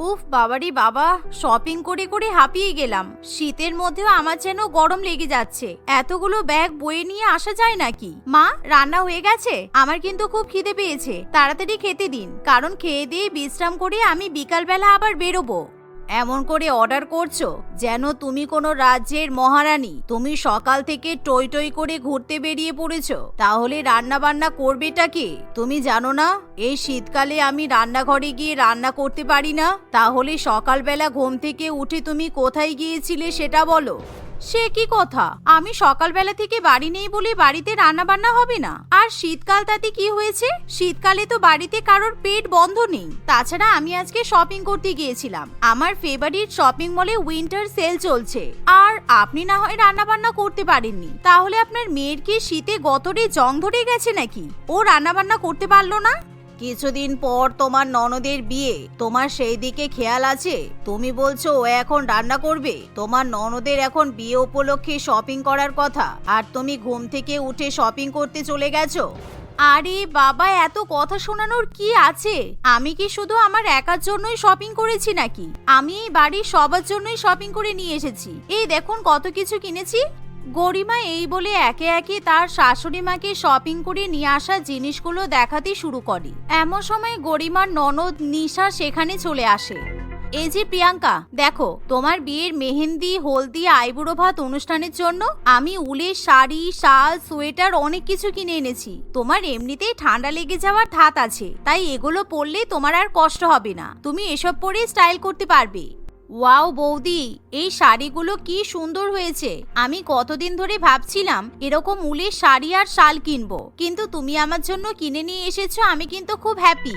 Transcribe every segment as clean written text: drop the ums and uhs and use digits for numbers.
উফ বাবারি বাবা, শপিং করে করে হাঁপিয়ে গেলাম। শীতের মধ্যেও আমার যেন গরম লেগে যাচ্ছে। এতগুলো ব্যাগ বয়ে নিয়ে আসা যায় নাকি? মা, রান্না হয়ে গেছে? আমার কিন্তু খুব খিদে পেয়েছে, তাড়াতাড়ি খেতে দিন, কারণ খেয়ে দিয়ে বিশ্রাম করে আমি বিকালবেলা আবার বেরোবো। এমন করে অর্ডার করছো যেন তুমি কোনো রাজ্যের মহারানী। তুমি সকাল থেকে টই টই করে ঘুরতে বেরিয়ে পড়েছো, তাহলে রান্না বান্না করবেটা কে? তুমি জানো না এই শীতকালে আমি রান্নাঘরে গিয়ে রান্না করতে পারি না? তাহলে সকালবেলা ঘুম থেকে উঠে তুমি কোথায় গিয়েছিলে সেটা বলো। সে কি কথা? আমি সকালবেলা থেকে বাড়ি নেই বলে বাড়িতে রান্না বান্না হবে না? আর শীতকাল তাতে কি হয়েছে? শীতকালে তো বাড়িতে কারোর পেট বন্ধ নেই। তাছাড়া আমি আজকে শপিং করতে গিয়েছিলাম, আমার ফেভারিট শপিং মলে উইন্টার সেল চলছে। আর আপনি না হয় রান্না বান্না করতে পারেননি, তাহলে আপনার মেয়ের কি শীতে গতরে জং ধরে গেছে নাকি? ও রান্না বান্না করতে পারলো না? কিছুদিন পর তোমার ননদের বিয়ে, তোমার সেই দিকে খেয়াল আছে? তুমি বলছো ও এখন রান্না করবে? তোমার ননদের এখন বিয়ে উপলক্ষে শপিং করার কথা, আর তুমি ঘুম থেকে উঠে শপিং করতে চলে গেছো। আরে বাবা, এত কথা শোনানোর কি আছে? আমি কি শুধু আমার একার জন্যই শপিং করেছি নাকি? আমি এই বাড়ির সবার জন্যই শপিং করে নিয়ে এসেছি। এই দেখুন কত কিছু কিনেছি। গরিমা এই বলে একে একে তার শাশুড়ি মাকে শপিং করে নিয়ে আসা জিনিসগুলো দেখাতে শুরু করে। এমন সময় গরিমার ননদ নিশা সেখানে চলে আসে। এই যে প্রিয়াঙ্কা, দেখো তোমার বিয়ের মেহেন্দি, হলদি, আইবুড়ো ভাত অনুষ্ঠানের জন্য আমি উলের শাড়ি, শাল, সোয়েটার অনেক কিছু কিনে এনেছি। তোমার এমনিতেই ঠান্ডা লেগে যাওয়ার ধাত আছে, তাই এগুলো পরলে তোমার আর কষ্ট হবে না। তুমি এসব পরে স্টাইল করতে পারবে। ওয়াও বৌদি, এই শাড়িগুলো কি সুন্দর হয়েছে। আমি কতদিন ধরে ভাবছিলাম এরকম উলের শাড়ি আর শাল কিনবো, কিন্তু তুমি আমার জন্য কিনে নিয়ে এসেছো। আমি কিন্তু খুব হ্যাপি।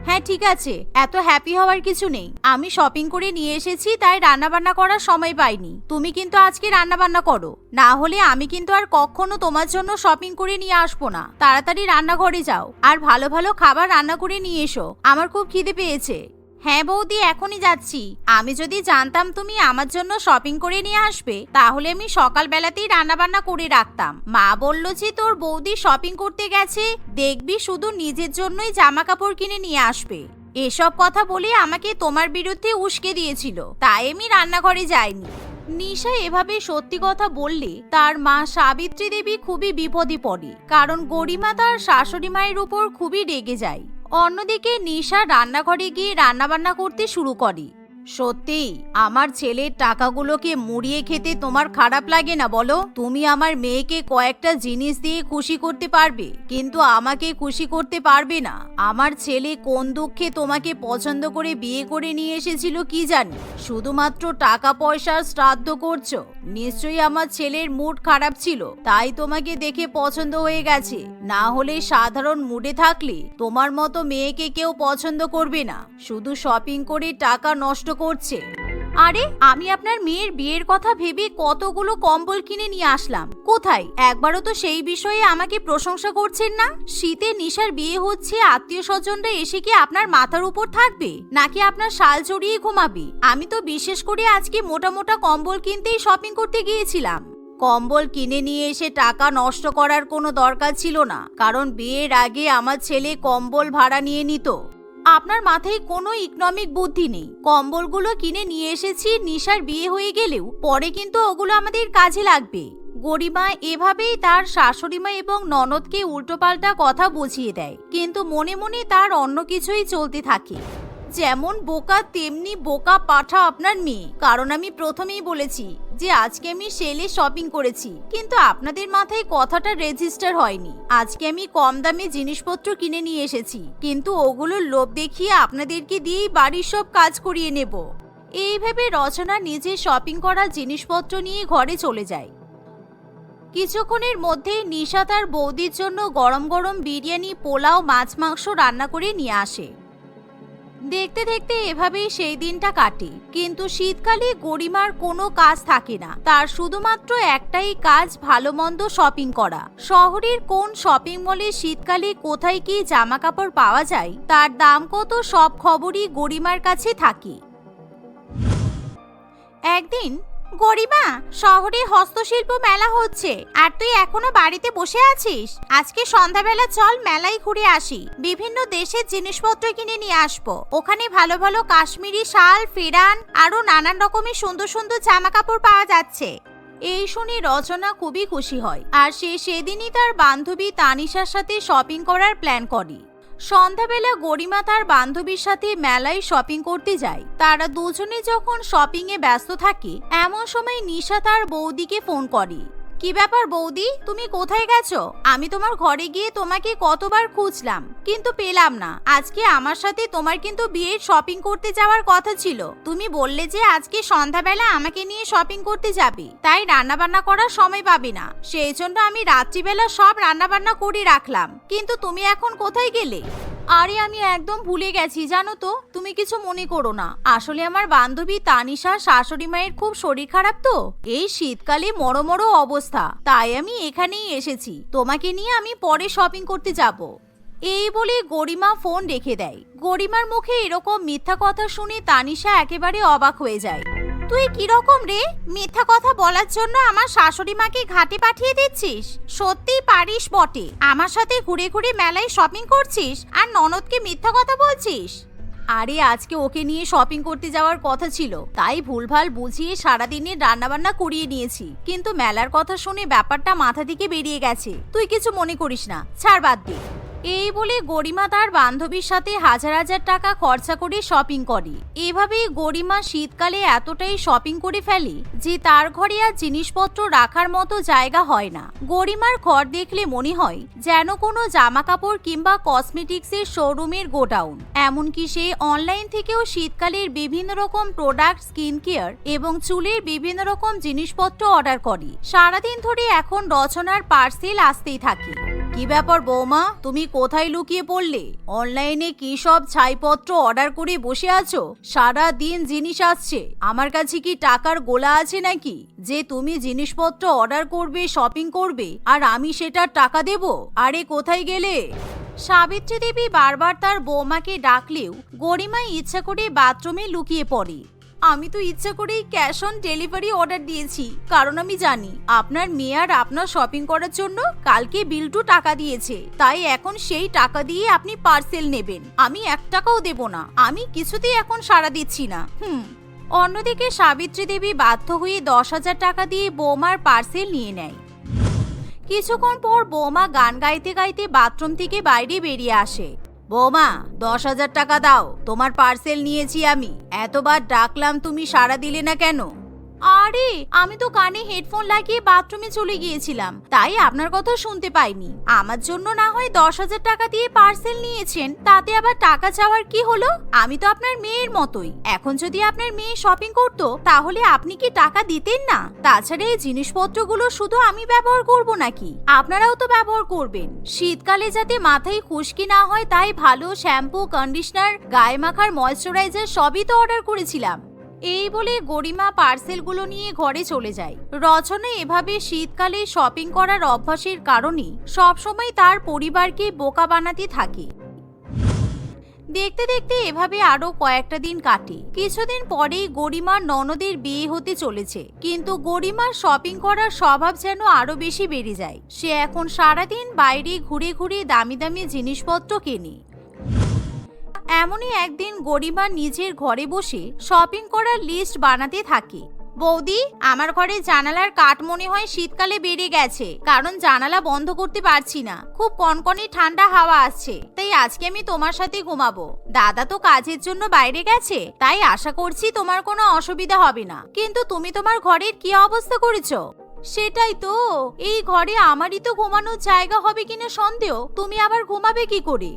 হ্যাঁ ঠিক আছে, এত হ্যাপি হওয়ার কিছু নেই। আমি শপিং করে নিয়ে এসেছি, তাই রান্না বান্না করার সময় পাইনি। তুমি কিন্তু আজকে রান্না বান্না করো, না হলে আমি কিন্তু আর কখনো তোমার জন্য শপিং করে নিয়ে আসবো না। তাড়াতাড়ি রান্নাঘরে যাও আর ভালো ভালো খাবার রান্না করে নিয়ে এসো, আমার খুব খিদে পেয়েছে। হ্যাঁ বৌদি, এখনই যাচ্ছি। আমি যদি জানতাম তুমি আমার জন্য শপিং করে নিয়ে আসবে, তাহলে আমি সকালবেলাতেই রান্না বান্না করে রাখতাম। মা বলল যে তোর বৌদি শপিং করতে গেছে, দেখবি শুধু নিজের জন্যই জামা কাপড় কিনে নিয়ে আসবে। এসব কথা বলে আমাকে তোমার বিরুদ্ধে উস্কে দিয়েছিল, তাই আমি রান্নাঘরে যাইনি। নিশা এভাবে সত্যি কথা বললে তার মা সাবিত্রী দেবী খুবই বিপদে পড়ে, কারণ গরিমা তার শাশুড়ি মায়ের উপর খুবই রেগে যায়। অন্যদিকে নিশা রান্নাঘরে গিয়ে রান্নাবান্না করতে শুরু করে। সত্যি আমার ছেলের টাকাগুলোকে মুড়িয়ে খেতে তোমার খারাপ লাগে না বলো? তুমি আমার মেয়েকে কয়েকটা জিনিস দিয়ে খুশি করতে পারবে, কিন্তু আমাকে খুশি করতে পারবে না। আমার ছেলে কোন দুঃখে তোমাকে পছন্দ করে বিয়ে করে নিয়ে এসেছিল কি জানি, শুধুমাত্র টাকা পয়সার শ্রাদ্ধ করছো। নিশ্চয়ই আমার ছেলের মুড খারাপ ছিল, তাই তোমাকে দেখে পছন্দ হয়ে গেছে। না হলে সাধারণ মুডে থাকলে তোমার মতো মেয়েকে কেউ পছন্দ করবে না, শুধু শপিং করে টাকা নষ্ট করছে। আরে আমি আপনার মেয়ের বিয়ের কথা ভেবে কতগুলো কম্বল কিনে নিয়ে আসলাম, কোথায়? একবারও তো সেই বিষয়ে আমাকে প্রশংসা করছেন না। শীতে নিশার বিয়ে হচ্ছে, আত্মীয় স্বজনরা এসে কি আপনার মাথার উপর থাকবে, নাকি আপনার শাল জড়িয়ে ঘুমাবে? আমি তো বিশেষ করে আজকে মোটা মোটা কম্বল কিনতেই শপিং করতে গিয়েছিলাম। কম্বল কিনে নিয়ে এসে টাকা নষ্ট করার কোনো দরকার ছিল না, কারণ বিয়ের আগে আমার ছেলে কম্বল ভাড়া নিয়ে নিত। আপনার মাথায় কোনো ইকোনমিক বুদ্ধি নেই। কম্বলগুলো কিনে নিয়ে এসেছি, নিশার বিয়ে হয়ে গেলেও পরে কিন্তু ওগুলো আমাদের কাজে লাগবে। গরিমা এভাবেই তার শাশুড়িমা এবং ননদকে উল্টোপাল্টা কথা বুঝিয়ে দেয়, কিন্তু মনে মনে তার অন্য কিছুই চলতে থাকে। যেমন বোকা তেমনি বোকা পাঠা আপনার মেয়ে, কারণ আমি প্রথমেই বলেছি যে আজকে আমি সেলে শপিং করেছি, কিন্তু আপনাদের মাথায় কথাটা রেজিস্টার হয়নি। আজকে আমি কম দামে জিনিসপত্র কিনে নিয়ে এসেছি, কিন্তু ওগুলোর লোভ দেখিয়ে আপনাদেরকে দিয়েই বাড়ির সব কাজ করিয়ে নেব। এইভাবে রচনা নিজে শপিং করা জিনিসপত্র নিয়ে ঘরে চলে যায়। কিছুক্ষণের মধ্যে নিশা তার বৌদির জন্য গরম গরম বিরিয়ানি, পোলাও, মাছ মাংস রান্না করে নিয়ে আসে। দেখতে দেখতে এভাবেই সেই দিনটা কাটে। কিন্তু শীতকালে গরিমার কোনো কাজ থাকে না, তার শুধুমাত্র একটাই কাজ, ভালো মন্দ শপিং করা। শহরের কোন শপিং মলে শীতকালে কোথায় কি জামা কাপড় পাওয়া যায়, তার দাম কত, সব খবরই গরিমার কাছে থাকে। একদিন গরিমা, শহরে হস্তশিল্প মেলা হচ্ছে আর তুই এখনো বাড়িতে বসে আছিস? আজকে সন্ধ্যাবেলা চল মেলায় ঘুরে আসি, বিভিন্ন দেশের জিনিসপত্র কিনে নিয়ে আসবো। ওখানে ভালো ভালো কাশ্মীরি শাল, ফেরান আরো নানান রকমের সুন্দর সুন্দর জামা কাপড় পাওয়া যাচ্ছে। এই শুনে রচনা খুবই খুশি হয় আর সে সেদিনই তার বান্ধবী তানিশার সাথে শপিং করার প্ল্যান করে। সন্ধ্যাবেলা গরিমা তার বান্ধবীর সাথে মেলায় শপিং করতে যায়। তারা দুজনে যখন শপিং এ ব্যস্ত থাকে এমন সময় নিশা তার বৌদিকে ফোন করে। কি ব্যাপার বৌদি, তুমি কোথায় গেছো? আমি তোমার ঘরে গিয়ে তোমাকে কতবার খুঁজলাম কিন্তু পেলাম না। আজকে আমার সাথে তোমার কিন্তু বিয়ের শপিং করতে যাওয়ার কথা ছিল। তুমি বললে যে আজকে সন্ধ্যাবেলা আমাকে নিয়ে শপিং করতে যাবে, তাই রান্না বান্না করার সময় পাবে না। সেই জন্য আমি রাত্রিবেলা সব রান্না বান্না করে রাখলাম, কিন্তু তুমি এখন কোথায় গেলে? আরে আমি একদম ভুলে গেছি জানো তো, তুমি কিছু মনে করো না। আসলে আমার বান্ধবী তানিশার শাশুড়ি মায়ের খুব শরীর খারাপ তো, এই শীতকালে মরো অবস্থা, তাই আমি এখানেই এসেছি। তোমাকে নিয়ে আমি পরে শপিং করতে যাব। এই বলে গরিমা ফোন রেখে দেয়। গরিমার মুখে এরকম মিথ্যা কথা শুনে তানিশা একেবারে অবাক হয়ে যায়। তুই কিরকম রে, মিথ্যা কথা বলার জন্য আমার শাশুড়ি মাকে ঘাটে পাঠিয়ে দিচ্ছিস? সত্যি পারিস বটে, আমার সাথে ঘুরে ঘুরে মেলায় শপিং করছিস আর ননদকে মিথ্যা কথা বলছিস। আরে আজকে ওকে নিয়ে শপিং করতে যাওয়ার কথা ছিল, তাই ভুলভাল বুঝিয়ে সারাদিনের রান্নাবান্না করিয়ে নিয়েছি, কিন্তু মেলার কথা শুনে ব্যাপারটা মাথা থেকে বেরিয়ে গেছে। তুই কিছু মনে করিস না, ছাড় বাদ দে। এই বলে গরিমা তার বান্ধবীর সাথে হাজার হাজার টাকা খরচা করে শপিং করে। এভাবেই গরিমা শীতকালে এতটাই শপিং করে ফেলে যে তার ঘরে আর জিনিসপত্র রাখার মতো জায়গা হয় না। গরিমার ঘর দেখলে মনে হয় যেন কোনো জামা কাপড় কিংবা কসমেটিক্সের শোরুমের গোডাউন। এমনকি সে অনলাইন থেকেও শীতকালের বিভিন্ন রকম প্রোডাক্ট, স্কিন কেয়ার এবং চুলের বিভিন্ন রকম জিনিসপত্র অর্ডার করে। সারাদিন ধরে এখন রচনার পার্সেল আসতেই থাকে। কি ব্যাপার বৌমা, তুমি কোথায় লুকিয়ে পড়লে? অনলাইনে কি সব ছাইপত্র অর্ডার করে বসে আছো? সারা দিন জিনিস আসছে, আমার কাছে কি টাকার গোলা আছে নাকি যে তুমি জিনিসপত্র অর্ডার করবে, শপিং করবে আর আমি সেটার টাকা দেব? আরে কোথায় গেলে? সাবিত্রী দেবী বারবার তার বৌমাকে ডাকলেও গরিমা ইচ্ছা করে বাথরুমে লুকিয়ে পড়ে। আমি তো ইচ্ছা করেই ক্যাশ অন ডেলিভারি অর্ডার দিয়েছি, কারণ আমি জানি আপনার মেয়ে আর আপনার শপিং করার জন্য কালকে বিল্টু টাকা দিয়েছে, তাই এখন সেই টাকা দিয়ে আপনি পার্সেল নেবেন। আমি 1 টাকাও দেব না, আমি কিছুতেই এখন সাড়া দিচ্ছি না। অন্যদিকে সাবিত্রী দেবী বাধ্য হয়ে 10,000 টাকা দিয়ে বৌমার পার্সেল নিয়ে নেয়। কিছুক্ষণ পর বৌমা গান গাইতে গাইতে বাথরুম থেকে বাইরে বেরিয়ে আসে। বৌমা, 10,000 টাকা দাও, তোমার পার্সেল নিয়েছি আমি। এতবার ডাকলাম, তুমি সাড়া দিলে না কেন? আরে আমি তো কানে হেডফোন লাগিয়ে বাথরুমে চলে গিয়েছিলাম, তাই আপনার কথা শুনতে পাইনি। আমার জন্য না হয় 10,000 টাকা দিয়ে পার্সেল নিয়েছেন, তাতে আবার টাকা চাওয়ার কি হলো? আমি তো আপনার মেয়ের মতোই। এখন যদি আপনার মেয়ে শপিং করতো তাহলে আপনি কি টাকা দিতেন না? তাছাড়া এই জিনিসপত্রগুলো শুধু আমি ব্যবহার করব নাকি, আপনারাও তো ব্যবহার করবেন। শীতকালে যাতে মাথায় খুশকি না হয় তাই ভালো শ্যাম্পু, কন্ডিশনার, গায়ে মাখার ময়েশ্চারাইজার সবই তো অর্ডার করেছিলাম। এই বলে গরিমা পার্সেলগুলো নিয়ে ঘরে চলে যায়। রচনা এভাবে শীতকালে শপিং করার অভ্যাসের কারণে সবসময় তার পরিবারকে বোকা বানাতে থাকে। দেখতে দেখতে এভাবে আরো কয়েকটা দিন কাটে। কিছুদিন পরেই গরিমার ননদের বিয়ে হতে চলেছে, কিন্তু গরিমার শপিং করার স্বভাব যেন আরো বেশি বেড়ে যায়। সে এখন সারাদিন বাইরে ঘুরে ঘুরে দামি দামি জিনিসপত্র কেনে। এমনই একদিন গরিমা নিজের ঘরে বসে শপিং করার লিস্ট বানাতে থাকে। বৌদি, আমার ঘরে জানালার কাঠ মনে হয় শীতকালে বেড়ে গেছে, কারণ জানালা বন্ধ করতে পারছি না। খুব কনকনে ঠান্ডা হাওয়া আসছে, তাই আজকে আমি তোমার সাথে ঘুমাবো। দাদা তো কাজের জন্য বাইরে গেছে, তাই আশা করছি তোমার কোনো অসুবিধা হবে না। কিন্তু তুমি তোমার ঘরের কি অবস্থা করেছো? সেটাই তো, এই ঘরে আমারই তো ঘুমানোর জায়গা হবে কিনা সন্দেহ, তুমি আবার ঘুমাবে কি করে?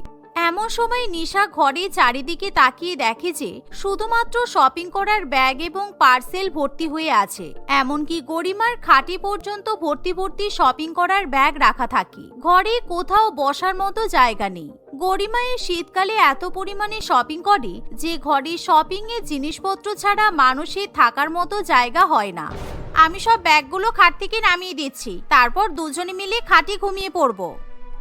এমন সময় নিশা ঘরে চারিদিকে তাকিয়ে দেখে যে শুধুমাত্র শপিং করার ব্যাগ এবং পার্সেল ভর্তি হয়ে আছে। এমনকি গরিমার খাটে পর্যন্ত ভর্তি ভর্তি শপিং করার ব্যাগ রাখা থাকে। ঘরে কোথাও বসার মতো জায়গা নেই। গরিমা এই শীতকালে এত পরিমাণে শপিং করে যে ঘরে শপিং এর জিনিসপত্র ছাড়া মানুষের থাকার মতো জায়গা হয় না। আমি সব ব্যাগগুলো খাট থেকে নামিয়ে দিচ্ছি, তারপর দুজনে মিলে খাটে ঘুমিয়ে পড়বো।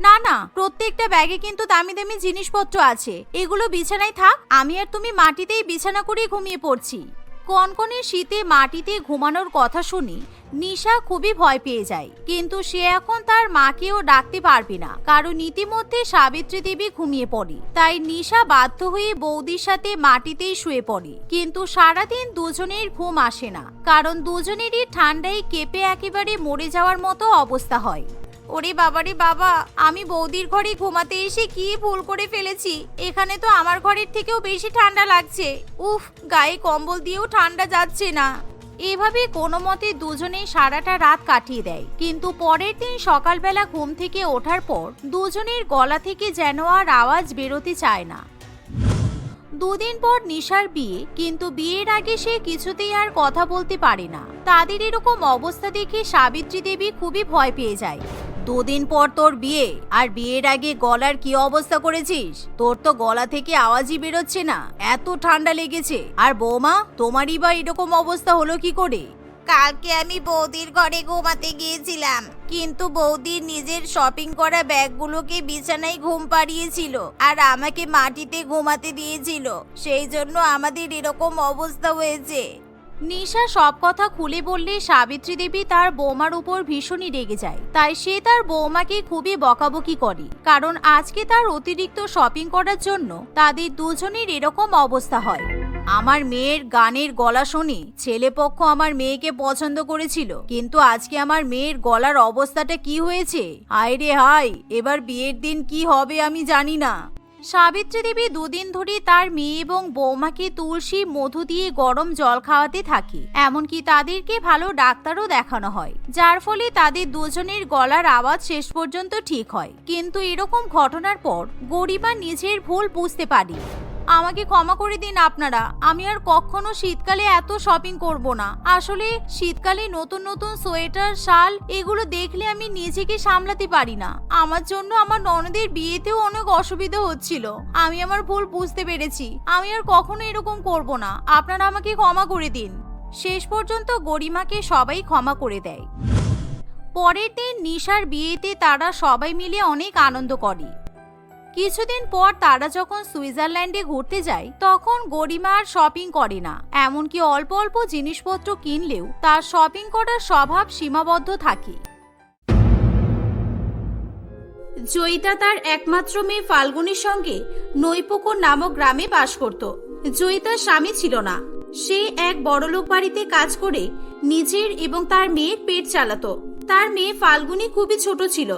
না না, প্রত্যেকটা ব্যাগে কিন্তু দামি দামি জিনিসপত্র আছে, এগুলো বিছানায় থাক, আমি আর তুমি মাটিতেই বিছানা করে ঘুমিয়ে পড়ছি। কনকনে শীতে মাটিতে ঘুমানোর কথা শুনি নিশা খুবই ভয় পেয়ে যায়, কিন্তু সে এখন তার মাকেও ডাকতে পারবে না, কারণ ইতিমধ্যে সাবিত্রী দেবী ঘুমিয়ে পড়ে। তাই নিশা বাধ্য হয়ে বৌদির সাথে মাটিতেই শুয়ে পড়ে, কিন্তু সারাদিন দুজনের ঘুম আসে না, কারণ দুজনেরই ঠান্ডায় কেঁপে একেবারে মরে যাওয়ার মতো অবস্থা হয়। ওরে বাবারে বাবা, আমি বৌদির ঘরে ঘুমাতে এসে কি ভুল করে ফেলেছি। এখানে তো আমার ঘরের থেকেও বেশি ঠান্ডা লাগছে। উফ, গায়ে কম্বল দিয়েও ঠান্ডা যাচ্ছে না। এভাবে কোনো মতে দুজনে সারাটা রাত কাটিয়ে দেয়, কিন্তু পরের দিন সকালবেলা ঘুম থেকে ওঠার পর দুজনের গলা থেকে যেন আর আওয়াজ বেরোতে চায় না। দুদিন পর নিশার বিয়ে, কিন্তু বিয়ের আগে সে কিছুতেই আর কথা বলতে পারে না। তাদের এরকম অবস্থা দেখে সাবিত্রী দেবী খুবই ভয় পেয়ে যায়। দুদিন পর তোর বিয়ে, আর বিয়ের আগে গলার কি অবস্থা করেছিস? তোর তো গলা থেকে আওয়াজই বেরোচ্ছে না, এত ঠান্ডা লেগেছে। আর বৌমা, তোমারই বা এরকম অবস্থা হলো কি করে? কালকে আমি বৌদির ঘরে ঘুমাতে গিয়েছিলাম, কিন্তু বৌদির নিজের শপিং করা ব্যাগগুলোকে বিছানায় ঘুম পাড়িয়েছিল আর আমাকে মাটিতে ঘুমাতে দিয়েছিল, সেই জন্য আমাদের এরকম অবস্থা হয়েছে। নিশা সব কথা খুলে বললে সাবিত্রী দেবী তার বৌমার উপর ভীষণই রেগে যায়। তাই সে তার বৌমাকে খুবই বকাবকি করে, কারণ আজকে তার অতিরিক্ত শপিং করার জন্য তাদের দুজনের এরকম অবস্থা হয়। আমার মেয়ের গানের গলা শুনে ছেলেপক্ষ আমার মেয়েকে পছন্দ করেছিল, কিন্তু আজকে আমার মেয়ের গলার অবস্থাটা কি হয়েছে? হায় রে হায়, এবার বিয়ের দিন কি হবে আমি জানি না। সাবিত্রী দেবী দুদিন ধরে তার মেয়ে এবং বৌমাকে তুলসী মধু দিয়ে গরম জল খাওয়াতে থাকে, এমনকি তাদেরকে ভালো ডাক্তারও দেখানো হয়, যার ফলে তাদের দুজনের গলার আওয়াজ শেষ পর্যন্ত ঠিক হয়। কিন্তু এরকম ঘটনার পর গরিমা নিজের ভুল বুঝতে পারে। আমাকে ক্ষমা করে দিন আপনারা, আমি আর কখনো শীতকালে এত শপিং করব না। আসলে শীতকালে নতুন নতুন সোয়েটার, শাল এগুলো দেখলে আমি নিজেকে সামলাতে পারি না। আমার জন্য আমার ননদের বিয়েতেও অনেক অসুবিধা হচ্ছিল। আমি আমার ভুল বুঝতে পেরেছি, আমি আর কখনো এরকম করব না। আপনারা আমাকে ক্ষমা করে দিন। শেষ পর্যন্ত গরিমাকে সবাই ক্ষমা করে দেয়। পরের দিন নিশার বিয়েতে তারা সবাই মিলে অনেক আনন্দ করে। কিছুদিন পর তারা যখন সুইজারল্যান্ডে ঘুরতে যায়, তখন গরিমা আর শপিং করে না, এমনকি অল্প অল্প জিনিসপত্র কিনলেও তার শপিং করার স্বভাব সীমাবদ্ধ থাকে। জয়িতা তার একমাত্র মেয়ে ফাল্গুনীর সঙ্গে নৈপুকুর নামক গ্রামে বাস করত। জয়িতার স্বামী ছিল না, সে এক বড়লোক বাড়িতে কাজ করে নিজের এবং তার মেয়ের পেট চালাতো। তার মেয়ে ফাল্গুনী খুবই ছোট ছিল,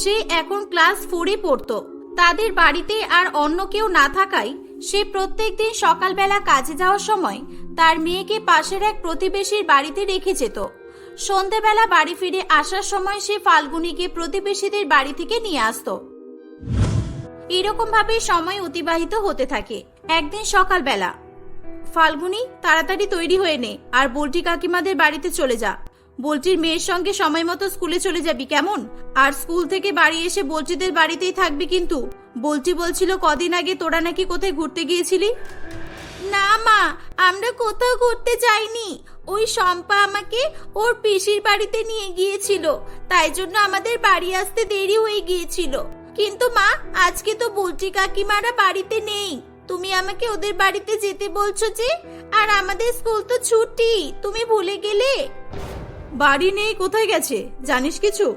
সে এখন ক্লাস 4-এ পড়তো। তাদের বাড়িতে আর অন্য কেউ না থাকায় সে প্রত্যেকদিন সকালবেলা কাজে যাওয়ার সময় তার মেয়েকে পাশের এক প্রতিবেশীর বাড়িতে রেখে যেত। সন্ধেবেলা বাড়ি ফিরে আসার সময় সে ফাল্গুনীকে প্রতিবেশীদের বাড়ি থেকে নিয়ে আসতো। এরকম ভাবে সময় অতিবাহিত হতে থাকে। একদিন সকালবেলা, ফাল্গুনী তাড়াতাড়ি তৈরি হয়ে নে আর বল্টি কাকিমাদের বাড়িতে চলে যা। বল্টির মেয়ের সঙ্গে সময় মতো স্কুলে চলে যাবি, কেমন? আর স্কুল থেকে বাড়ি এসে বল্টিদের বাড়িতেই থাকবি কিন্তু। বল্টি বলছিল কদিন আগে তোরা নাকি কোথায় ঘুরতে গিয়েছিলি। না মা, আমরা কোথাও ঘুরতে যাইনি। ওই শম্পা আমাকে ওর পিসির বাড়িতে নিয়ে গিয়েছিল, তাই জন্য আমাদের বাড়ি আসতে দেরি হয়ে গিয়েছিল। কিন্তু মা, আজকে তো বল্টি কাকিমারা বাড়িতে নেই, তুমি আমাকে ওদের বাড়িতে যেতে বলছো যে? আর আমাদের স্কুল তো ছুটি, তুমি ভুলে গেলে? বাড়ি নেই, কোথায় গেছে জানিস কিছু?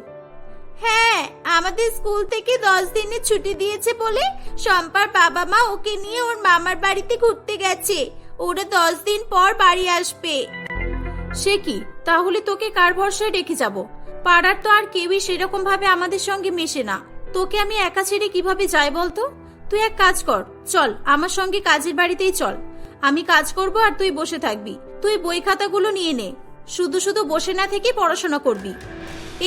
হ্যাঁ, আমাদের স্কুল থেকে 10 দিনের ছুটি দিয়েছে বলে শম্পার বাবা মা ওকে নিয়ে ওর মামার বাড়িতে ঘুরতে গেছে। ওরা 10 দিন পর বাড়ি আসবে। সে কি, তাহলে তোকে কার ভরসায় রেখে যাব? পাড়ার তো আর কেউই সেরকম ভাবে আমাদের সঙ্গে মেশে না, তোকে আমি একা ছেড়ে কিভাবে যাই বলতো? তুই এক কাজ কর, চল আমার সঙ্গে কাজের বাড়িতেই চল। আমি কাজ করব আর তুই বসে থাকবি। তুই বই খাতাগুলো নিয়ে নে, শুধু শুধু বসে না থেকে পড়াশোনা করবি।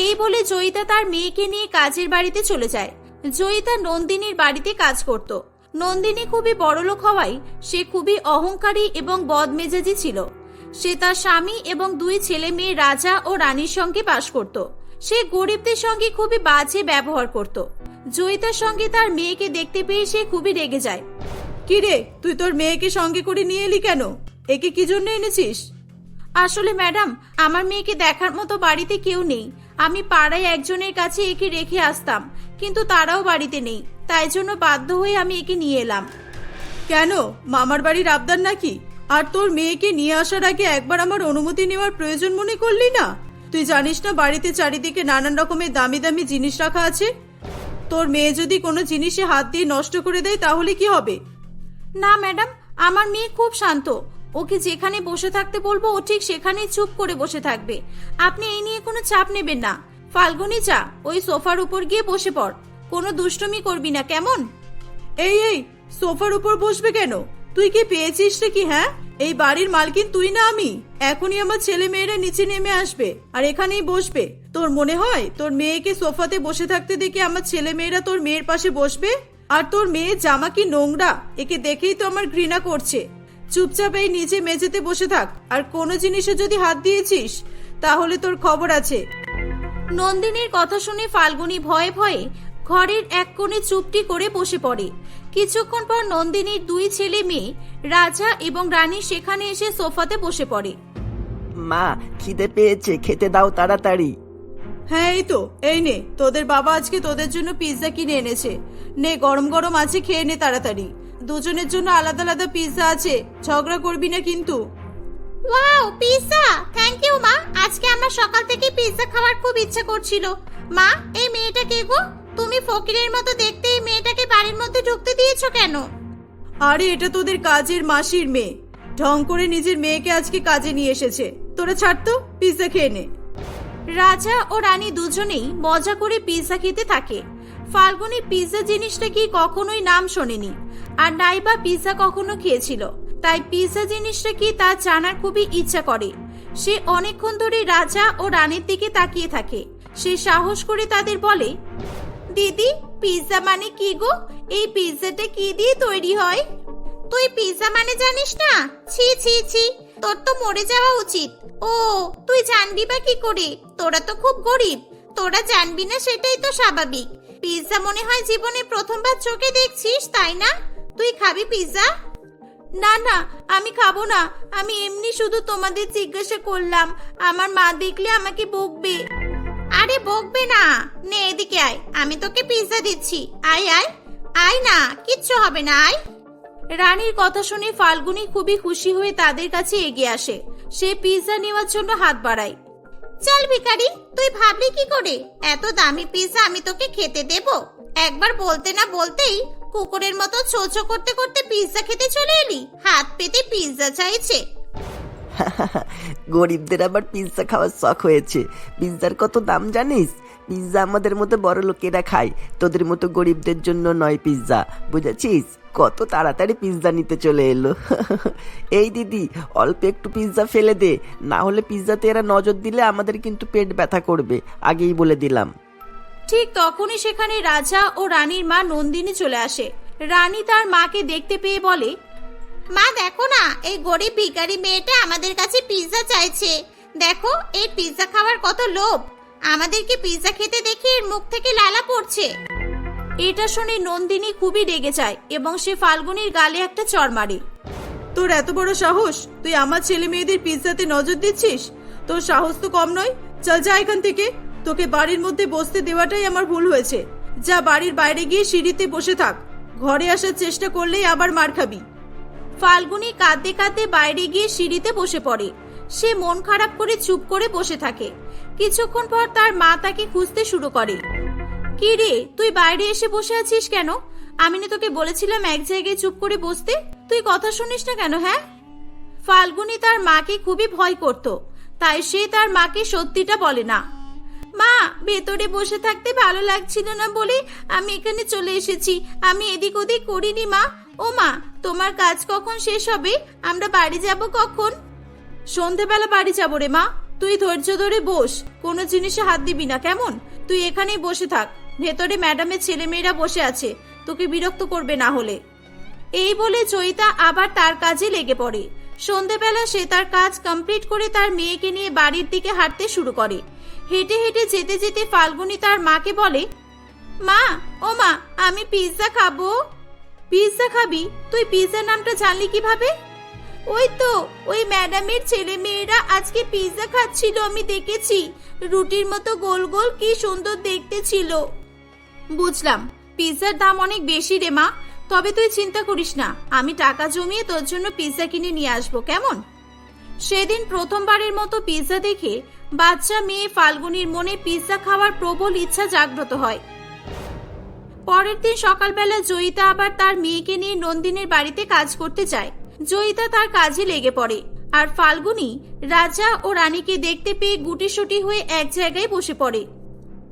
এই বলে জয়িতা তার মেয়েকে নিয়ে কাজের বাড়িতে চলে যায়। জয়িতা নন্দিনীর বাড়িতে কাজ করত। নন্দিনী খুবই বড়লোক হওয়ায় সে খুবই অহংকারী এবং বদমেজাজি ছিল। সে তার স্বামী এবং 2 ছেলে মেয়ে রাজা ও রানীর সঙ্গে বাস করত। সে গরিবদের সঙ্গে খুবই বাজে ব্যবহার করত। জয়িতার সঙ্গে তার মেয়েকে দেখতে পেয়ে সে খুবই রেগে যায়। কি রে, তুই তোর মেয়েকে সঙ্গে করে নিয়ে এলি কেন? একে কি জন্য এনেছিস? আসলে ম্যাডাম, আমার মেয়েকে দেখার মতো বাড়িতে কেউ নেই। আমি পাড়ায় একজনের কাছে একে রেখে আসতাম, কিন্তু তারাও বাড়িতে নেই, তাই জন্য বাধ্য হয়ে আমি একে নিয়ে এলাম। কেন, মামার বাড়ির আবদার নাকি? আর তোর মেয়েকে নিয়ে আসার আগে একবার আমার অনুমতি নেওয়ার প্রয়োজন মনে করলি না? তুই জানিস না বাড়িতে চারিদিকে নানান রকমের দামি দামি জিনিস রাখা আছে? তোর মেয়ে যদি কোনো জিনিসে হাত দিয়ে নষ্ট করে দেয় তাহলে কি হবে? না ম্যাডাম, আমার মেয়ে খুব শান্ত। ওকে যেখানে বসে থাকতে বলবো ও ঠিক সেখানেই চুপ করে বসে থাকবে। আপনি এই নিয়ে কোনো চাপ নেবেন না। ফাল্গুনি, যা ওই সোফার উপর গিয়ে বসে পড়। কোনো দুষ্টুমি করবি না, কেমন? এই এই, সোফার উপর বসবে কেন? তুই কি পেয়েছিস রে কি? হ্যাঁ, এই বাড়ির মালকিন তুই না আমি। এখনই আমার ছেলে মেয়েরা নিচে নেমে আসবে আর এখানেই বসবে। তোর মনে হয় তোর মেয়েকে সোফাতে বসে থাকতে দেখে আমার ছেলে মেয়েরা তোর মেয়ের পাশে বসবে? আর তোর মেয়ের জামা কি নোংরা, একে দেখেই তো আমার ঘৃণা করছে। চুপচাপ এই নিচে মেঝেতে বসে থাক, আর কোনো জিনিসে যদি হাত দিয়েছিস তাহলে তোর খবর আছে। নন্দিনীর কথা শুনে ফাল্গুনি ভয়ে ভয়ে ঘরের এক কোণে চুপটি করে বসে পড়ে। কিছুক্ষণ পর নন্দিনীর দুই ছেলে মেয়ে রাজা এবং রানী সেখানে এসে সোফাতে বসে পড়ে। মা, খিদে পেয়েছে, খেতে দাও তাড়াতাড়ি। হ্যাঁ, এই তো, এই নে, তোদের বাবা আজকে তোদের জন্য পিৎজা কিনে এনেছে। নে, গরম গরম আছে, খেয়ে নে তাড়াতাড়ি। দুজনের জন্য আলাদা আলাদা পিৎজা আছে, ঝগড়া করবি না কিন্তু। Wow, pizza! থ্যাংক ইউ মা। আজকে আমার সকাল থেকে পিৎজা খাওয়ার খুব ইচ্ছা করছিল। মা, এই মেয়েটা কে গো? তুমি ফকিরের মতো দেখতে এই মেয়েটাকে বাড়ির মধ্যে ঢুকতে দিয়েছো কেন? আরে, এটা তোদের কাজের মাসির মেয়ে। ঢং করে নিজের মেয়েকে আজকে কাজে নিয়ে এসেছে। তোরা ছাড় তো, পিৎজা খেয়ে নে। রাজা ও রানী দুজনেই মজা করে পিৎজা খেতে থাকে। ফাল্গুনি পিৎজা জিনিসটা কি কখনোই নাম শোনেনি, আর নাইবা পিৎজা কখনো খেয়েছিল। তাই পিৎজা জিনিসটা কি তা জানার খুবই ইচ্ছা করে। সে অনেকক্ষণ ধরে রাজা ও রানীর দিকে তাকিয়ে থাকে। সে সাহস করে তাদের বলে, দিদি, পিৎজা মানে কি গো? এই পিৎজাটা কি দিয়ে তৈরি হয়? তুই পিৎজা মানে জানিস না? ছি ছি ছি, তোর তো মরে যাওয়া উচিত। ও, তুই জানবি বা কি করে? তোরা তো খুব গরিব। তোরা জানবি না সেটাই তো স্বাভাবিক। পিৎজা মনে হয় জীবনে প্রথমবার চোখে দেখছিস, তাই না? তুই খাবি পিৎজা? না না, আমি খাবো না। আমি এমনি শুধু তোমাদের জিজ্ঞাসা করলাম। আমার মা দেখলে আমাকে বকবে। আরে বকবে না, নে এদিকে আয়, আমি তোকে পিৎজা দিচ্ছি। আয় আয় আয় না, কিচ্ছু হবে না, আয়। রানীর কথা শুনে ফাল্গুনি খুবই খুশি হয়ে তাদের কাছে এগিয়ে আসে। সে পিৎজা নেওয়ার জন্য হাত বাড়ায়। চল ভিখারি, তুই ভাবলি কি করে এত দামি পিৎজা আমি তোকে খেতে দেব? একবার বলতে না বলতেই কুকুরের মতো ছো ছো করতে করতে পিৎজা খেতে চলে এলি। হাত পেতে পিৎজা চাইছে। গরিবদের আবার পিৎজা খাওয়ার শখ হয়েছে। পিৎজার কত দাম জানিস? পিৎজা আমাদের মতো বড় লোকেরা খায়, তোদের মতো গরিবদের জন্য নয় পিৎজা, বুঝেছিস? কত তাড়াতাড়ি পিৎজা নিতে চলে এলো। এই দিদি, অল্প একটু পিৎজা ফেলে দে, না হলে পিৎজাতে এরা নজর দিলে আমাদের কিন্তু পেট ব্যথা করবে, আগেই বলে দিলাম। ঠিক তখনই সেখানে রাজা ও রানীর মা নন্দিনী চলে আসে। রানী তার মাকে দেখতে পেয়ে বলে, মা দেখো না, এই গরিব ভিখারি মেয়েটা আমাদের কাছে পিৎজা চাইছে। দেখো, এই পিৎজা খাওয়ার কত লোভ। আমাদেরকে পিৎজা খেতে দেখে এর মুখ থেকে লালা পড়ছে। এটা শুনে নন্দিনী খুবই রেগে যায় এবং সে ফাল্গুনির গালে একটা চড় মারে। তোর এত বড় সাহস, তুই আমার ছেলে মেয়েদের পিৎজাতে নজর দিচ্ছিস? তোর সাহস তো কম নয়। চল যা এখান থেকে। তোকে বাড়ির মধ্যে বসতে দেওয়াটাই আমার ভুল হয়েছে। যা বাড়ির বাইরে গিয়ে সিঁড়িতে বসে থাক। ঘরে আসার চেষ্টা করলেই আবার মার খাবি। ফাল্গুনি কাঁদতে কাঁদতে বাইরে গিয়ে সিঁড়িতে বসে পড়ে। সে মন খারাপ করে চুপ করে বসে থাকে। কিছুক্ষণ পর তার মা তাকে খুঁজতে শুরু করে। কি রে, তুই বাইরে এসে বসে আছিস কেন? আমি না তোকে বলেছিলাম এক জায়গায় চুপ করে বসতে? তুই কথা শুনিস না কেন? হ্যাঁ? ফাল্গুনি তার মাকে খুবই ভয় করত, তাই সে তার মাকে সত্যিটা বলে না। মা, ভেতরে বসে থাকতে ভালো লাগছিল না বলে আমি এখানে চলে এসেছি। আমি এদিক ওদিক করিনি মা। ও মা, তোমার কাজ কখন শেষ হবে? আমরা বাড়ি যাব কখন? সন্ধেবেলা বাড়ি যাবো রে মা। তুই ধৈর্য ধরে বস, কোনো জিনিসে হাত দিবি না, কেমন? তুই এখানেই বসে থাক। ভেতরে ম্যাডামের ছেলেমেয়েরা বসে আছে, তোকে বিরক্ত করবে না হলে। এই বলে চৈতা আবার তার কাজে লেগে পড়ে। সন্ধেবেলা সে তার কাজ কমপ্লিট করে তার মেয়েকে নিয়ে বাড়ির দিকে হাঁটতে শুরু করে। হেঁটে হেঁটে যেতে যেতে ফাল্গুনি তার মাকে বলে, মা, ও মা, আমি পিৎজা খাবো। পিৎজা খাবি? তুই পিৎজা নামটা জানলি কিভাবে? ওই তো, ওই ম্যাডামের ছেলে মেয়েরা আজকে পিৎজা খাচ্ছিল, আমি দেখেছি। রুটির মতো গোল গোল, কি সুন্দর দেখতে ছিল। বুঝলাম, পিৎজার দাম অনেক বেশি রে মা। তবে তুই চিন্তা করিস না, আমি টাকা জমিয়ে তোর জন্য পিৎজা কিনে নিয়ে আসবো, কেমন? সেদিন প্রথমবারের মতো পিৎজা দেখে বাচ্চা মেয়ে ফাল্গুনির মনে পিৎজা খাওয়ার প্রবল ইচ্ছা জাগ্রত হয়। পরের দিন সকালবেলা জয়িতা আবার তার মেয়েকে নিয়ে নন্দিনীর বাড়িতে কাজ করতে যায়। জয়িতা তার কাজে লেগে পড়ে, আর ফাল্গুনি রাজা ও রানীকে দেখতে পেয়ে গুটিসুটি হয়ে এক জায়গায় বসে পড়ে।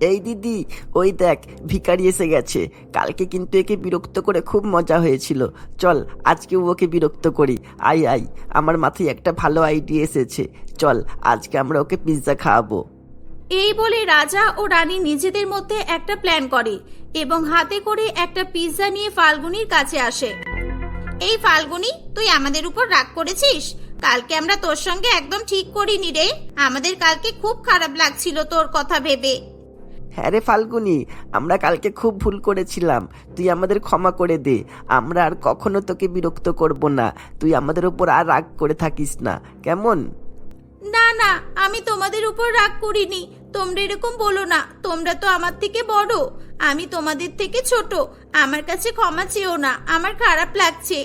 এই দিদি, ওই দেখ ভিখারি এসে গেছে। কালকে কিন্তু একে বিরক্ত করে খুব মজা হয়েছিল। চল আজকে ওকে বিরক্ত করি। আই আই, আমার মাথায় একটা ভালো আইডিয়া এসেছে। চল আজকে আমরা ওকে পিৎজা খাওয়াবো। এই বলে রাজা ও রানী নিজেদের মধ্যে একটা প্ল্যান করে এবং হাতে করে একটা পিৎজা নিয়ে ফাল্গুনির কাছে আসে। এই ফাল্গুনি, তুই আমাদের উপর রাগ করেছিস? কালকে আমরা তোর সঙ্গে একদম ঠিক করিনি রে। আমাদের কালকে খুব খারাপ লাগছিল তোর কথা ভেবে। হ্যাঁ রে ফাল্গুনি, আমরা কালকে খুব ভুল করেছিলাম। তুই আমাদের ক্ষমা করে দে। আমরা আর কখনো তোকে বিরক্ত করব না। তুই আমাদের উপর আর রাগ করে থাকিস না, কেমন? না না, আমি তোমাদের উপর রাগ করিনি। তোমরা এরকম বলো না, তোমরা তো আমার থেকে বড়, আমি তোমাদের থেকে ছোট। আমার কাছে ক্ষমা চেও না, আমার খারাপ লাগছে।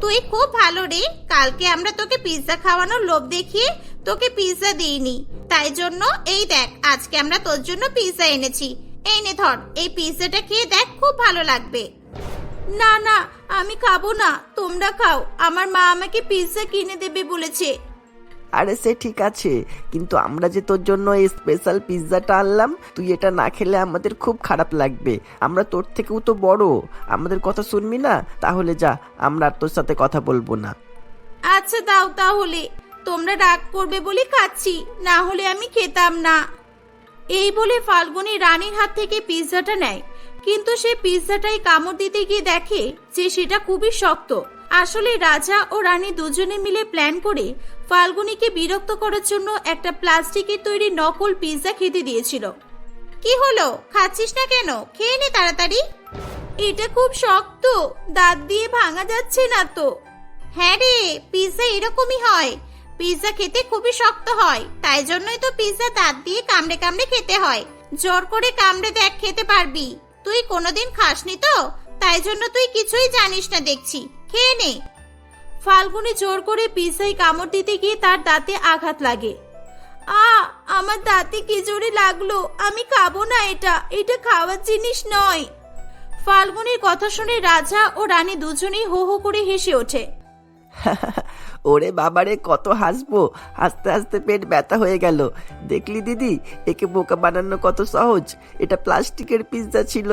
তুই খুব ভালো রে। কালকে আমরা তোকে পিৎজা খাওয়ানোর লোভ দেখিয়ে তোকে পিৎজা দিইনি, তাই জন্য এই দেখ আজকে আমরা তোর জন্য পিৎজা এনেছি। এই নে ধর, এই পিৎজাটা খেয়ে দেখ, খুব ভালো লাগবে। না না, আমি খাবো না, তোমরা খাও। আমার মা আমাকে পিৎজা কিনে দেবে বলেছে। আরে সে ঠিক আছে, কিন্তু আমরা যে তোর জন্য এই স্পেশাল পিৎজাটা আনলাম, তুই এটা না খেলে আমাদের খুব খারাপ লাগবে। আমরা তোর থেকেও তো বড়, আমাদের কথা শুনবি না? তাহলে যা, আমরা আর তোর সাথে কথা বলবো না। আচ্ছা দাও তাহলে, তোমরা রাগ করবে বলে খাচ্ছি, না হলে আমি খেতাম না। এই বলে ফাল্গুনি রানীর হাত থেকে পিৎজাটা নেয়, কিন্তু সে পিৎজাটাই কামড় দিতে গিয়ে দেখে যে সেটা খুবই শক্ত। আসলে রাজা ও রানী দুজনে মিলে প্ল্যান করে ফাল্গুনিকে বিরক্ত করার জন্য একটা প্লাস্টিকের তৈরি নকল পিৎজা খেতে দিয়েছিল। কি হলো, খাচ্ছিস না কেন? খেয়ে নে তাড়াতাড়ি। এটা খুব শক্ত, দাঁত দিয়ে ভাঙা যাচ্ছে না তো। হ্যাঁ রে, পিৎজা এরকমই হয়। পিৎজা খেতে খুবই শক্ত হয়, তাই জন্যই তো পিৎজা দাঁত দিয়ে কামড়ে কামড়ে খেতে হয়। জোর করে কামড়ে দেখ, খেতে পারবি। তুই কোনোদিন খাসনি তো, তাই জন্য তুই কিছুই জানিস না দেখছি। খেয়ে নে। ফাল্গুনি জোর করে পিৎজায় কামড় দিতে গিয়ে তার দাঁতে আঘাত লাগে। আমার দাঁতে কি জোরে লাগলো, আমি খাবো না, এটা খাওয়ার জিনিস নয়। ফাল্গুনির কথা শুনে রাজা ও রানী দুজনেই হো হো করে হেসে ওঠে। ওরে বাবারে, কত হাসবো, হাসতে হাসতে পেট ব্যথা হয়ে গেল। দেখলি দিদি, একে বোকা বানানো কত সহজ। এটা প্লাস্টিকের পিৎজা ছিল।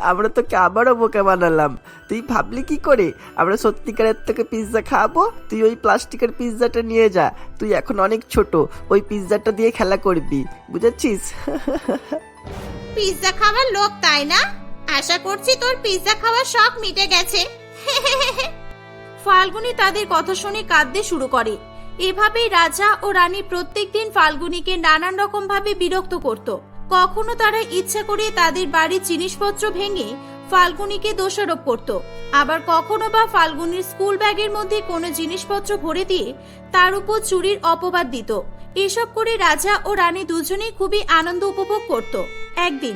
আমরা তোকে আবারও বোকা বানালাম। তুই ভাবলি কি করে আমরা সত্যিকারের তোকে পিৎজা খাওয়াবো? তুই ওই প্লাস্টিকের পিৎজাটা নিয়ে যা। তুই এখন অনেক ছোট, ওই পিৎজাটা দিয়ে খেলা করবি, বুঝেছিস? পিৎজা খাওয়ার লোক, তাই না? আশা করছি তোর পিৎজা খাওয়ার শখ মিটে গেছে। ফাল্গুনি তাদের কথা শুনে কাঁদতে শুরু করে। এভাবেই রাজা ও রানী প্রত্যেকদিন ফাল্গুনিকে নানান রকম ভাবে বিরক্ত করত। কখনো তারা ইচ্ছা করে তাদের বাড়ির জিনিসপত্র ভেঙে ফাল্গুনিকে দোষারোপ করত, আবার কখনো বা ফাল্গুনির স্কুল ব্যাগের মধ্যে কোনো জিনিসপত্র ভরে দিয়ে তার উপর চুরির অপবাদ দিত। এসব করে রাজা ও রানী দুজনেই খুবই আনন্দ উপভোগ করত। একদিন,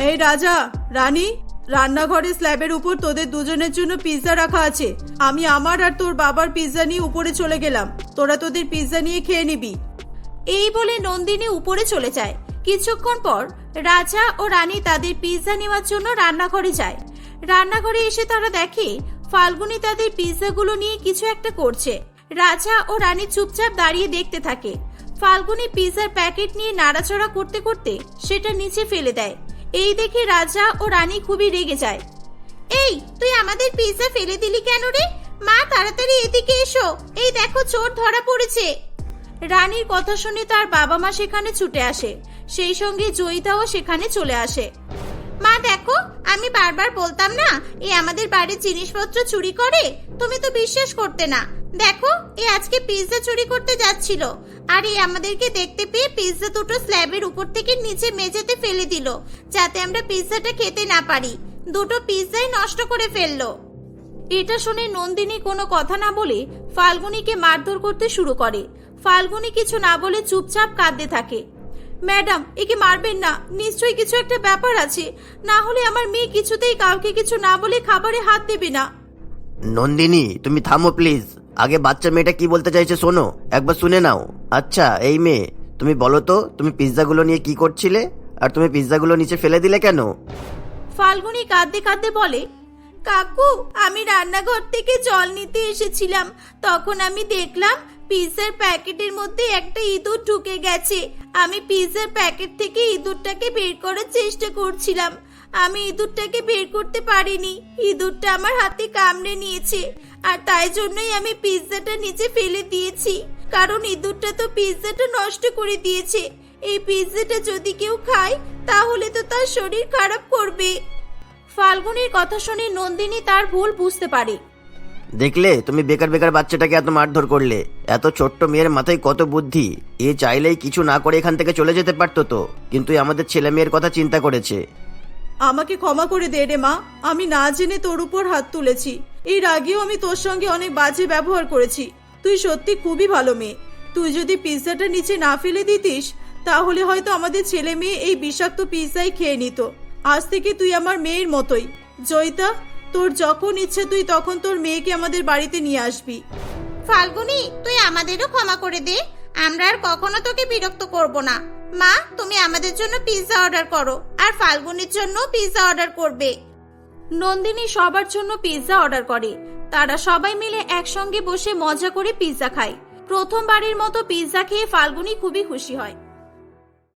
এই রাজা, রানী, রান্নাঘরের স্ল্যাবের উপর তোদের দুজনের জন্য পিৎজা রাখা আছে। আমি আমার আর তোর বাবার পিৎজা নিয়ে উপরে চলে গেলাম। তোরা তোদের পিৎজা নিয়ে খেয়ে নিবি। এই বলে নন্দিনী উপরে চলে যায়। কিছুক্ষণ পর রাজা ও রানী তাদের পিৎজা নেওয়ার জন্য রান্নাঘরে যায়। রান্নাঘরে এসে তারা দেখে ফাল্গুনি তাদের পিৎজাগুলো নিয়ে কিছু একটা করছে। রাজা ও রানী চুপচাপ দাঁড়িয়ে দেখতে থাকে। ফাল্গুনি পিৎজার প্যাকেট নিয়ে নাড়াচড়া করতে করতে সেটা নিচে ফেলে দেয়। এই দেখে রাজা ও রানী খুবই রেগে যায়। এই, তুই আমাদের পিৎজা ফেলে দিলি কেন রে? মা, তাড়াতাড়ি এদিকে এসো, এই দেখো চোর ধরা পড়েছে। রানীর কথা শুনে তার বাবা মা সেখানে ছুটে আসে, সেই সঙ্গে জয়িতাও সেখানে চলে আসে। মা দেখো, আমি বারবার বলতাম না এ আমাদের বাড়ির জিনিসপত্র চুরি করে, তুমি তো বিশ্বাস করতে না। দেখো, এ আজকে পিৎজা চুরি করতে যাচ্ছিল, আর এই আমাদেরকে দেখতে পেয়ে পিৎজা দুটো স্ল্যাবের উপর থেকে নিচে মেঝেতে ফেলে দিল, যাতে আমরা পিৎজাটা খেতে না পারি। দুটো পিৎজাই নষ্ট করে ফেললো। এটা শুনে নন্দিনী কোনো কথা না বলে ফাল্গুনিকে মারধর করতে শুরু করে। ফাল্গুনি কিছু না বলে চুপচাপ কাঁদতে থাকে। ম্যাডাম, একে মারবেন না, নিশ্চয়ই কিছু একটা ব্যাপার আছে, না হলে আমার মেয়ে কিছুতেই কাউকে কিছু না বলে খাবারে হাত দেবে না। নন্দিনী, তুমি থামো প্লিজ। আগে বাচ্চা মেয়েটা কি বলতে চাইছে শোনো, একবার শুনে নাও। আচ্ছা এই মেয়ে, তুমি বলো তো, তুমি পিৎজাগুলো নিয়ে কি করছিলে, আর তুমি পিৎজাগুলো নিচে ফেলে দিলে কেন? ফাল্গুনি কাঁদতে কাঁদতে বলে, কাকু, আমি রান্নাঘর থেকে জল নিতে এসেছিলাম, তখন আমি দেখলাম পিৎজার প্যাকেটের মধ্যে একটা ইঁদুর ঢুকে গেছে। আমি পিৎজার প্যাকেট থেকে ইঁদুরটাকে বের করার চেষ্টা করছিলাম, আমি ইঁদুরটাকে বের করতে পারিনি, ইঁদুরটা আমার হাতে কামড়ে নিয়েছে, আর তাই জন্যই আমি পিৎজাটা নিচে ফেলে দিয়েছি, কারণ ইঁদুরটা তো পিৎজাটা নষ্ট করে দিয়েছে। এই পিৎজাটা যদি কেউ খায় তাহলে তো তার শরীর খারাপ করবে। ফাল্গুনির কথা শুনে নন্দিনী তার ভুল বুঝতে পারে। দেখলে, তুমি বেকার বেকার বাচ্চাটাকে এত মারধর করলে। এত ছোট্ট মেয়ের মাথায় কত বুদ্ধি, এ চাইলেই কিছু না করে এখান থেকে চলে যেতে পারতো তো, কিন্তু আমাদের ছেলে মেয়ের কথা চিন্তা করেছে। আমাকে ক্ষমা করে দে রে মা, আমি না জেনে তোর উপর হাত তুলেছি। এর আগেও আমি তোর সঙ্গে অনেক বাজে ব্যবহার করেছি। তুই সত্যি খুবই ভালো মেয়ে। তুই যদি পিৎজাটা নিচে না ফেলে দিতিস তাহলে হয়তো আমাদের ছেলে মেয়ে এই বিষাক্ত পিৎজাই খেয়ে নিত। আজ থেকে তুই আমার মেয়ের মতোই। জয়িতা, তোর যখন ইচ্ছে তুই তখন তোর মেয়েকে আমাদের বাড়িতে নিয়ে আসবি। ফাল্গুনি, তুই আমাদেরও ক্ষমা করে দে, আমরা আর কখনো তোকে বিরক্ত করব না। মা, তুমি আমাদের জন্য পিৎজা অর্ডার করো, আর ফাল্গুনির জন্য পিৎজা অর্ডার করবে। নন্দিনী সবার জন্য পিৎজা অর্ডার করে। তারা সবাই মিলে একসঙ্গে বসে মজা করে পিৎজা খায়। প্রথমবারের মতো পিৎজা খেয়ে ফাল্গুনি খুবই খুশি হয়।